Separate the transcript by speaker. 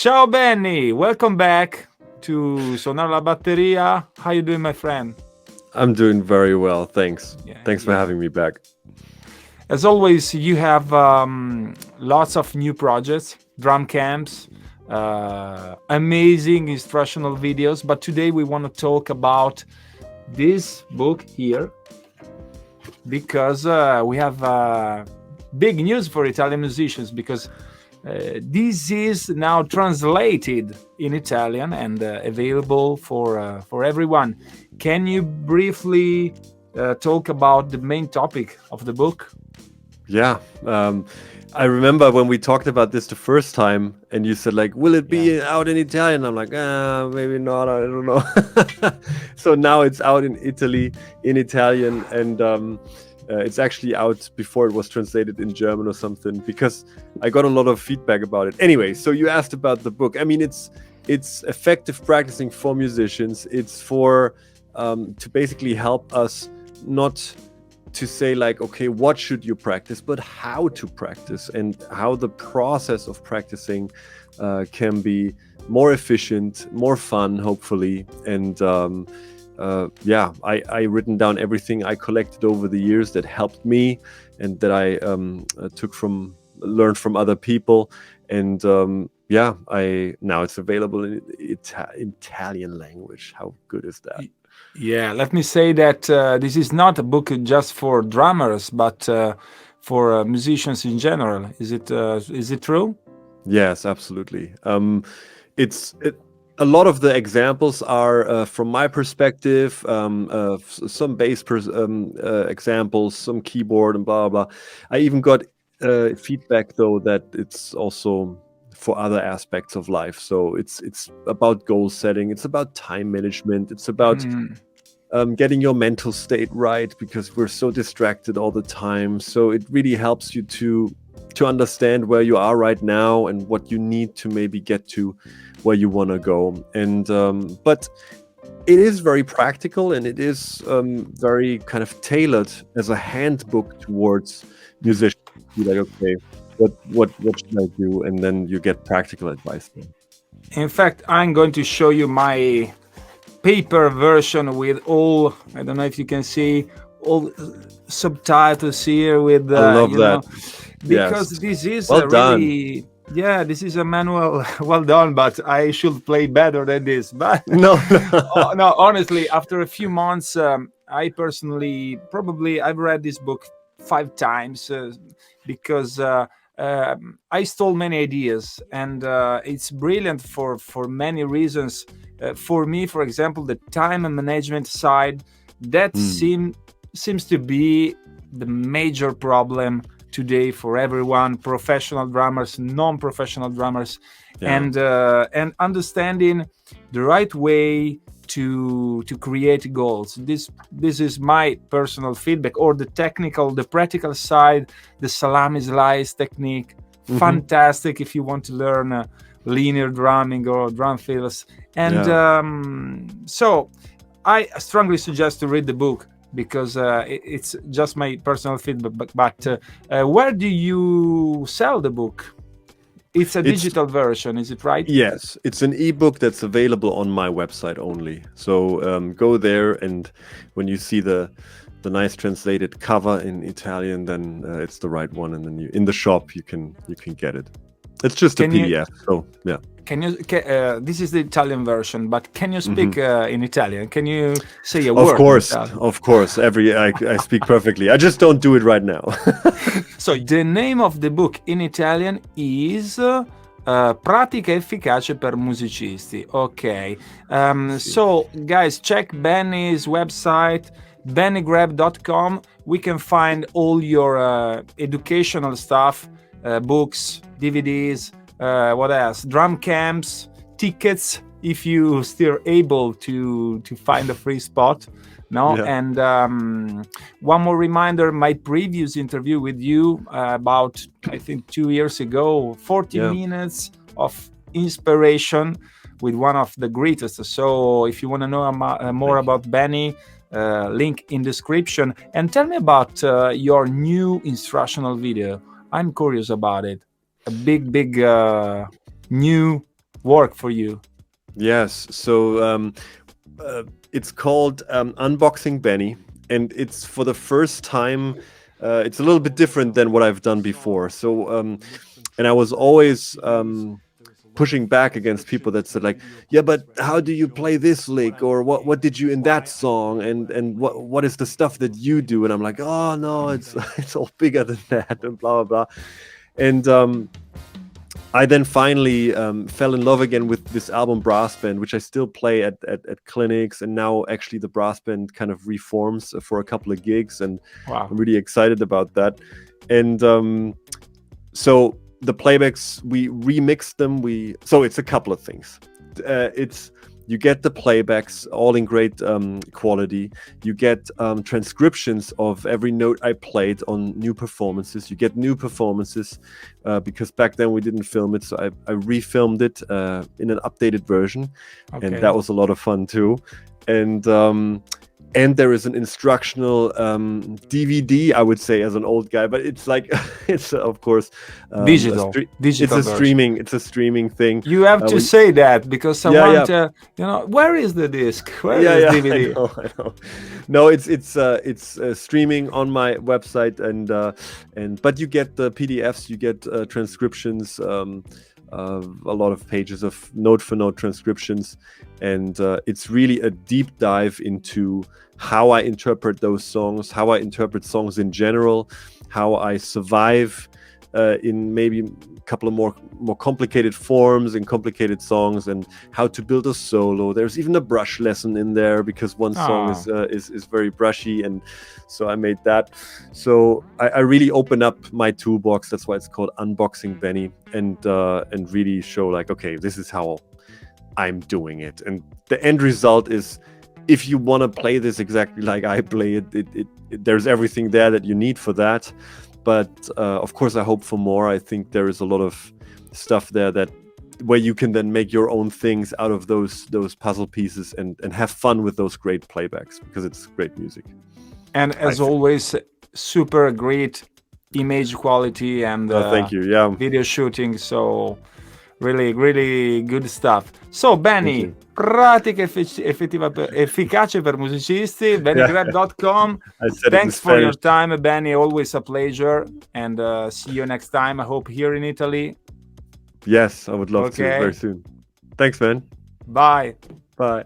Speaker 1: Ciao Benny, welcome back to Suonare la Batteria. How you doing, my friend?
Speaker 2: I'm doing very well, thanks.
Speaker 1: Yeah,
Speaker 2: Thanks for having me back.
Speaker 1: As always, you have lots of new projects, drum camps, amazing instructional videos. But today we want to talk about this book here because we have big news for Italian musicians because this is now translated in Italian and available for everyone. Can you briefly talk about the main topic of the book?
Speaker 2: Yeah. I remember when we talked about this the first time and you said like, will it be out in Italian? I'm like, maybe not, I don't know. So now it's out in Italy in Italian, and it's actually out before it was translated in German or something, because I got a lot of feedback about it. Anyway, so you asked about the book. I mean, it's effective practicing for musicians. It's for to basically help us not to say like, okay, what should you practice, but how to practice and how the process of practicing can be more efficient, more fun, hopefully. And I written down everything I collected over the years that helped me and that I learned from other people. And now it's available in Italian language. How good is that?
Speaker 1: Yeah, let me say that this is not a book just for drummers, but for musicians in general. Is it true?
Speaker 2: Yes, absolutely. A lot of the examples are from my perspective, some bass examples, some keyboard and blah, blah, blah. I even got feedback, though, that it's also for other aspects of life. So it's about goal setting. It's about time management. It's about getting your mental state right, because we're so distracted all the time. So it really helps you to understand where you are right now and what you need to maybe get to where you want to go. And but it is very practical, and it is very kind of tailored as a handbook towards musicians. Be like, okay, what should I do? And then you get practical advice there.
Speaker 1: In fact, I'm going to show you my paper version with all, I don't know if you can see, all subtitles here with
Speaker 2: I love that.
Speaker 1: because
Speaker 2: yes.
Speaker 1: This is
Speaker 2: Well
Speaker 1: really, this is a manual. Well done, but I should play better than this. But
Speaker 2: no.
Speaker 1: no, honestly, after a few months, I personally I've read this book 5 times because I stole many ideas, and it's brilliant for many reasons. For me, for example, the time and management side, that seems to be the major problem today for everyone, professional drummers, non-professional drummers, and understanding the right way to create goals. This is my personal feedback. Or the practical side, the salami slice technique, fantastic if you want to learn linear drumming or drum fills. And so I strongly suggest to read the book, because it's just my personal feedback. But where do you sell the book? It's a digital version, is it right?
Speaker 2: Yes, it's an ebook that's available on my website only. So go there, and when you see the nice translated cover in Italian, then it's the right one. And then in the shop you can get it. It's just a PDF. So yeah.
Speaker 1: This is the Italian version, but can you speak in Italian? Can you say a
Speaker 2: Of
Speaker 1: word?
Speaker 2: Of course. I speak perfectly. I just don't do it right now.
Speaker 1: So the name of the book in Italian is Pratica Efficace per Musicisti. Okay. So guys, check Benny's website, bennygrebofficial.com. We can find all your educational stuff, books, DVDs, what else? Drum camps, tickets, if you still able to find a free spot. No,
Speaker 2: Yeah.
Speaker 1: And one more reminder: my previous interview with you about, I think, 2 years ago, 40 minutes of inspiration with one of the greatest. So if you want to know more about Benny, link in description. And tell me about your new instructional video. I'm curious about it. A big new work for you?
Speaker 2: Yes. So it's called Unboxing Benny, and it's for the first time. It's a little bit different than what I've done before. So, and I was always pushing back against people that said like, yeah, but how do you play this lick, or what did you in that song, and what is the stuff that you do? And I'm like, oh no, it's it's all bigger than that, and blah blah blah. And I then finally fell in love again with this album Brass Band, which I still play at clinics, and now actually the brass band kind of reforms for a couple of gigs, and
Speaker 1: Wow.
Speaker 2: I'm really excited about that. And so the playbacks, we remixed them. So it's a couple of things. You get the playbacks all in great quality. You get transcriptions of every note I played on new performances. You get new performances because back then we didn't film it, so I refilmed it in an updated version, and that was a lot of fun too. And there is an instructional DVD, I would say, as an old guy, but it's like it's of course
Speaker 1: digital.
Speaker 2: It's a streaming thing.
Speaker 1: You have to say that because someone, where is the disc? Where is DVD?
Speaker 2: I know. No, it's streaming on my website, but you get the PDFs, you get transcriptions. A lot of pages of note for note transcriptions, and it's really a deep dive into how I interpret those songs, how I interpret songs in general, how I survive in maybe a couple of more complicated forms in complicated songs, and how to build a solo. There's even a brush lesson in there because one song is very brushy, and so I made that. So I really open up my toolbox. That's why it's called Unboxing Benny, and really show like, okay, this is how I'm doing it. And the end result is, if you want to play this exactly like I play it, there's everything there that you need for that. But of course, I hope for more. I think there is a lot of stuff there where you can then make your own things out of those puzzle pieces and have fun with those great playbacks, because it's great music.
Speaker 1: And as always, super great image quality and
Speaker 2: thank you. Yeah,
Speaker 1: video shooting. So really, really good stuff. So Benny, Pratica Efficace per Musicisti, bennygrebofficial.com. Thanks for your time, Benny. Always a pleasure, and see you next time. I hope here in Italy.
Speaker 2: Yes, I would love to very soon. Thanks, man.
Speaker 1: Bye.
Speaker 2: Bye.